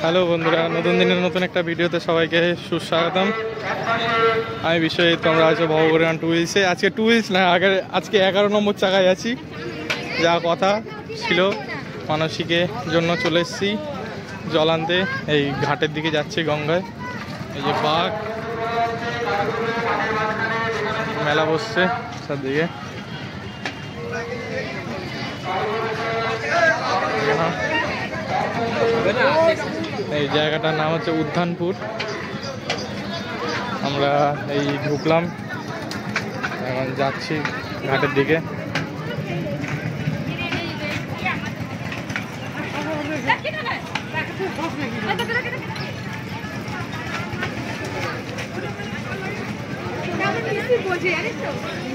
Hello বন্ধুরা, নতুন দিনের নতুন একটা ভিডিওতে সবাইকে সুস্বাগতম। আমি বিষয়ে তোমরা আছো ভবগরিয়ান টুইলসে। আজকে টুইলস না, আজকে 11 নম্বর চাকায় আছি। যা কথা ছিল মানসিকের জন্য চলে এসেছি জল আনতে। এই ঘাটের দিকে যাচ্ছি গঙ্গায়। এই যে বাঘ মেলা বসছে চারদিকে। এই জায়গাটার নাম হচ্ছে উদ্যানপুর। আমরা এই ঢুকলাম, এখন যাচ্ছি ঘাটের দিকে।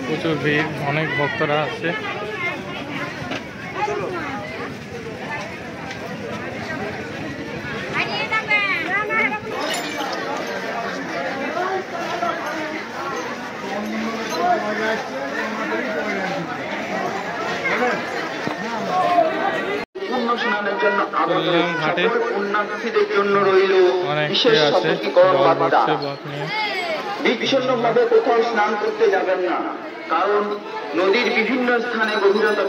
প্রচুর ভিড়, অনেক ভক্তরা আছে। ঘাটে অনেক আছে, বিষণ্ণভাবে কোথাও স্নান করতে যাবেন না, কারণ নদীর বিভিন্ন স্থানে গভীরতা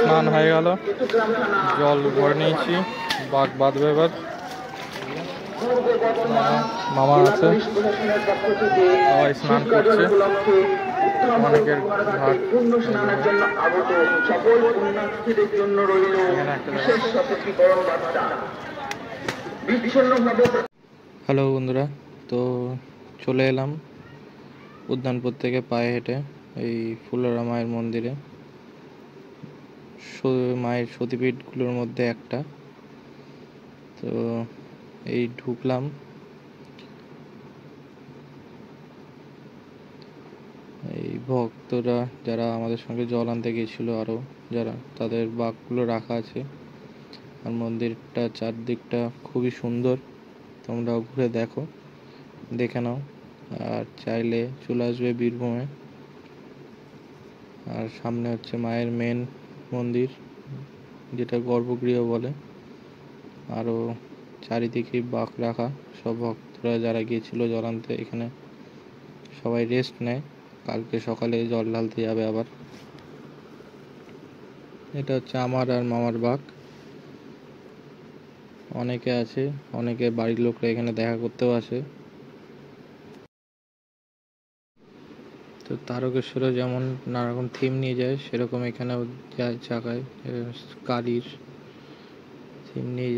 স্নান হয়ে গেল, জল ভরে নিয়েছি। বাঘ বাঁধবে এবার। মামা আছে, সবাই স্নান করছে। অনেকের ঘাট। হ্যালো বন্ধুরা, তো চলে এলাম উদ্যানপুর থেকে পায়ে হেঁটে এই ফুলরা মায়ের মন্দিরে। মায়ের সতীপীঠগুলোর মধ্যে একটা। তো এই ঢুকলাম। এই ভক্তরা যারা আমাদের সঙ্গে জল আনতে গিয়েছিল, আরও যারা, তাদের বাঘগুলো রাখা আছে। আর মন্দিরটা চারদিকটা খুবই সুন্দর, তোমরাও ঘুরে দেখে নাও। আর চাইলে চলে আসবে বীরভূমে। আর সামনে হচ্ছে মায়ের মেন মন্দির, যেটা গর্ভগৃহ বলে। আরও চারিদিকে বাঘ রাখা। সব ভক্তরা যারা গিয়েছিল জল আনতে, এখানে সবাই রেস্ট নেয়। কালকে সকালে জল ঢালতে যাবে আবার। এটা হচ্ছে আমার আর মামার বাঘ। অনেকে আছে, অনেকে বাড়ির লোকরা এখানে দেখা করতেও আসে। তো তারকেশ্বরে যেমন নানারকম থিম নিয়ে যায়, সেরকম এখানেও যায় চাকায়। গাড়ির থিম নিয়ে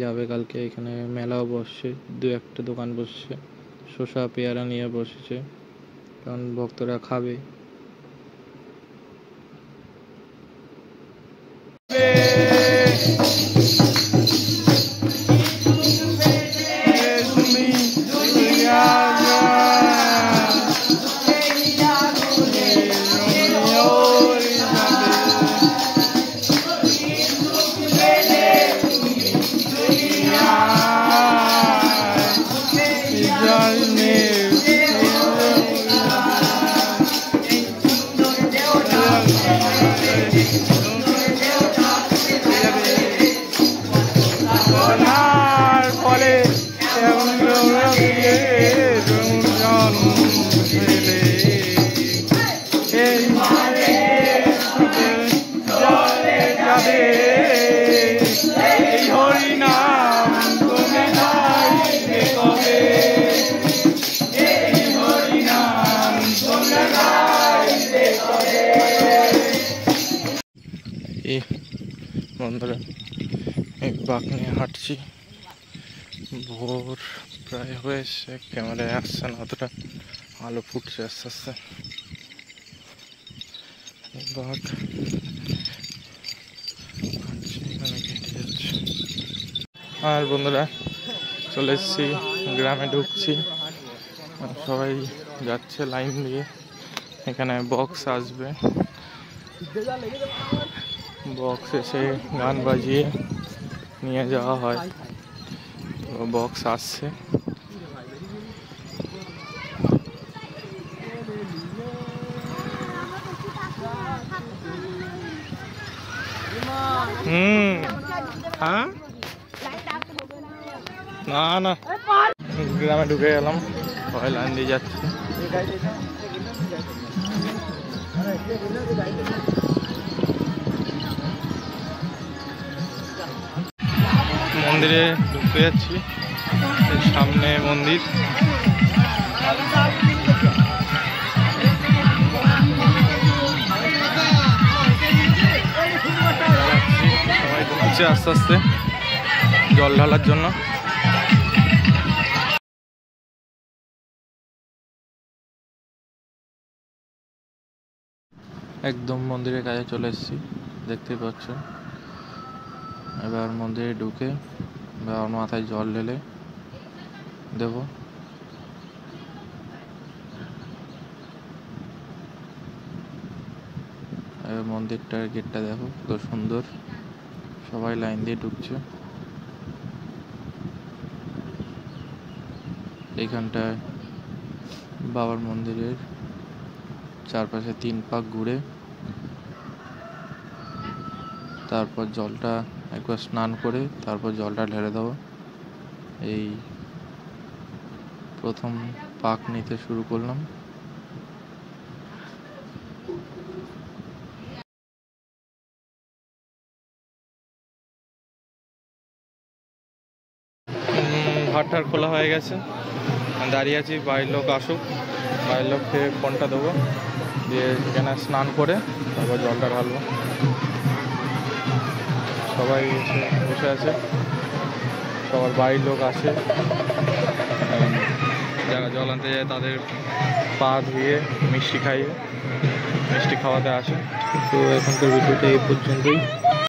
যাবে কালকে। এখানে মেলাও বসছে, দু একটা দোকান বসছে। শসা পেয়ারা নিয়ে বসেছে, কারণ ভক্তরা খাবে। এই বন্ধুরা এই বাঘ নিয়ে হাঁটছি, ভোর প্রায় হয়েছে, ক্যামেরায় আসছে না অতটা, আলো ফুটছে আস্তে আস্তে। বাঘ হাঁটছি, এখানে কেটে যাচ্ছে। আর বন্ধুরা চলে এসেছি, গ্রামে ঢুকছি, সবাই যাচ্ছে লাইন দিয়ে। এখানে বক্স আসবে, বক্স এসে গান বাজিয়ে নিয়ে যাওয়া হয়, তো বক্স আসছে। হ্যাঁ না না, গ্রামে ঢুকে গেলাম, সবাই লাইন দিয়ে যাচ্ছে। মন্দিরে ঢুকতে যাচ্ছি, সামনে মন্দির। সবাই ঢুকছে আস্তে আস্তে জল ঢালার জন্য। একদম মন্দিরের কাছে চলে এসেছি, দেখতেই পাচ্ছ। এবার মন্দিরে ঢুকে বাবার মাথায় জল ঢেলে দেব। এবার মন্দিরটার গেটটা দেখো কত সুন্দর, সবাই লাইন দিয়ে ঢুকছে। এইখানটায় বাবার মন্দিরের চারপাশে 3 পাক ঘুরে তারপর জলটা একবার স্নান করে তারপর জলটা ঢেলে দেবো। এই প্রথম পাক নিতে শুরু করলাম। ঘাটটার খোলা হয়ে গেছে, দাঁড়িয়ে আছি, বাড়ির লোক আসুক, বাড়ির লোককে ফোনটা দেবো, দিয়ে এখানে স্নান করে তারপর জলটা ঢালবো। সবাই এসে বসে আছে, সবার বাড়ির লোক আসে, যারা জল আনতে যায় তাদের পা ধুয়ে মিষ্টি খাইয়ে মিষ্টি খাওয়াতে আসে। তো এখনকার ভিডিওটা এই পর্যন্তই।